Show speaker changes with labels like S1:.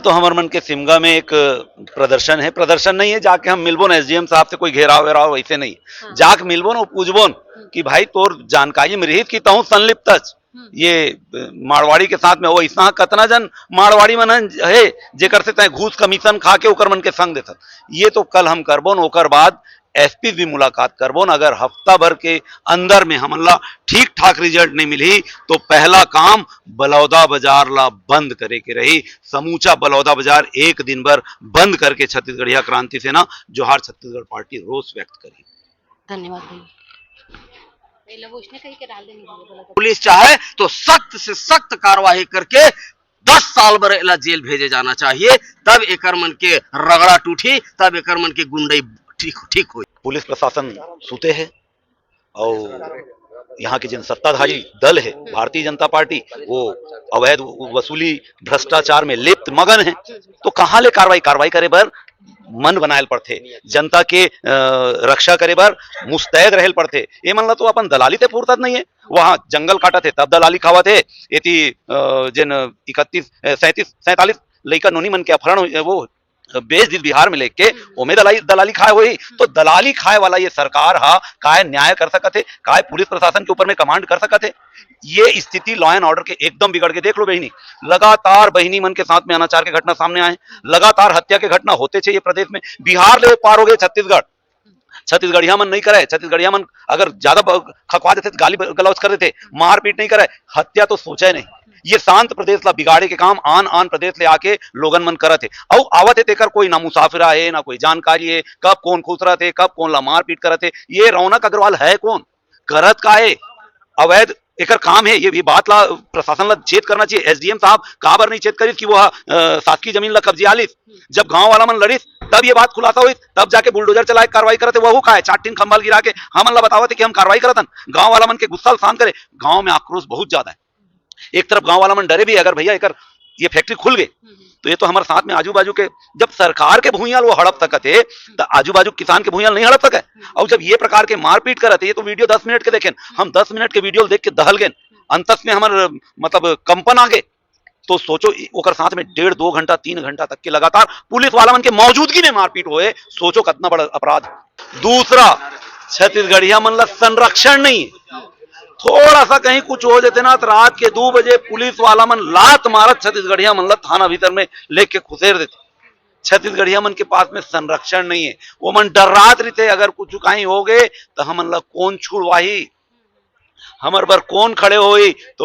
S1: तो हमारे मन के सिमगा में एक प्रदर्शन है, प्रदर्शन नहीं है जाके हम मिलबो ना एसडीएम साहब से कोई घेराव वेराव वैसे नहीं,
S2: हाँ।
S1: जाके मिलबो ना पूछबो कि भाई तोर जानकारी में रही कि तहु संलिप्त ये मारवाड़ी के साथ में हो ऐसा कतना जन मारवाड़ी मन है जेकर से तय घूस कमीशन खा के ओकर मन के संग देता। ये तो कल हम करबो न, ओकर बाद एसपी भी मुलाकात करबो न। अगर हफ्ता भर के अंदर में हमला ठीक ठाक रिजल्ट नहीं मिली तो पहला काम बलौदा बाजार ला बंद करे के रही। समूचा बलौदा बाजार एक दिन भर बंद करके छत्तीसगढ़िया क्रांति सेना जोहार छत्तीसगढ़ पार्टी रोष व्यक्त करी।
S2: धन्यवाद भैया। उसने कहीं के डाल देनी बोला था।
S3: पुलिस चाहे तो सख्त से सख्त कार्रवाई करके 10 साल बर एला जेल भेजे जाना चाहिए, तब एकर मन के रगड़ा टूटी, तब एकर मन के गुंडई ठीक हुई।
S1: पुलिस प्रशासन सूते है और यहाँ की जिन सत्ताधारी दल है भारतीय जनता पार्टी वो अवैध वसूली भ्रष्टाचार में लिप्त मगन है, तो कहाँ ले कार्रवाई करे बर मन बनायल पड़थे, जनता के रक्षा करे बर मुस्तैद रहल पड़थे। ये मन ला तो अपन दलाली ते पूरता नहीं है, वहां जंगल काटा थे तब दलाली खावा थे। एती जिन 47 लइका नोनी मन के अपहरण वो बेच दी बिहार में लेके ओमे दलाली खाए हुई, तो दलाली खाए वाला ये सरकार हा काय न्याय कर सकते, काय पुलिस प्रशासन के ऊपर में कमांड कर सकते। ये स्थिति लॉ एंड ऑर्डर के एकदम बिगड़ के देख लो बहिनी, लगातार बहिनी मन के साथ में अनाचार के घटना सामने आए, लगातार हत्या के घटना होते चाहिए प्रदेश में। बिहार ले पार हो गए छत्तीसगढ़िया मन नहीं करे, छत्तीसगढ़िया मन अगर ज्यादा खकवा देते गाली गलौज कर देते, मारपीट नहीं करे, हत्या तो सोचा नहीं। ये शांत प्रदेश ला बिगाड़े के काम आन प्रदेश ले आके लोगन मन करत है और आवत है तेकर कोई ना मुसाफिरा है ना कोई जानकारी है, कब कौन खुश रहते कब कौन ला मारपीट करत है। ये रौनक अग्रवाल है कौन, करत का है, अवैध एकर काम है। ये बात ला प्रशासन ला चेत करना चाहिए। एसडीएम साहब काबर नहीं चेत करिस कि वो शासकीय जमीन ला कब्जा लिस, जब गांव वाला मन लड़िस तब ये बात खुलासा हुई, तब जाके बुलडोजर चलाए कार्रवाई करते वह का है 4 खंबाल गिरा के हमन ला बतावत कि हम कार्रवाई करतन। गांव वाला मन के गुस्सा शांत करे, गांव में आक्रोश बहुत ज्यादा है। एक तरफ गांव वाला मन डरे भी अगर भैया एकर ये फैक्ट्री खुल गई तो ये तो हमारे साथ में आजू बाजू के जब सरकार के भूयाल वो हड़प सकते है तो आजू बाजू किसान के भूयाल नहीं हड़प सके। और जब ये प्रकार के मारपीट करते ये तो वीडियो 10 मिनट के देखें, हम 10 मिनट के वीडियो देख के दहल गए, अंतस में हमारे मतलब कंपन आ गए। तो सोचो ओकर साथ में 1.5-2 घंटा 3 घंटा तक के लगातार पुलिस वाला मन के मौजूदगी में मारपीट होए, सोचो कितना बड़ा अपराध। दूसरा, छत्तीसगढ़िया मन ला संरक्षण नहीं, थोड़ा सा कहीं कुछ हो जाते ना तो रात के 2 बजे पुलिस वाला मन लात मारत छत्तीसगढ़िया मन ला थाना भीतर में लेके खुसेर देते। छत्तीसगढ़िया मन के पास में संरक्षण नहीं है, वो मन डर्रात रहते अगर कुछ कहीं हो गए तो हमन ला कौन छुड़वाही, हमर बर कौन खड़े होई। तो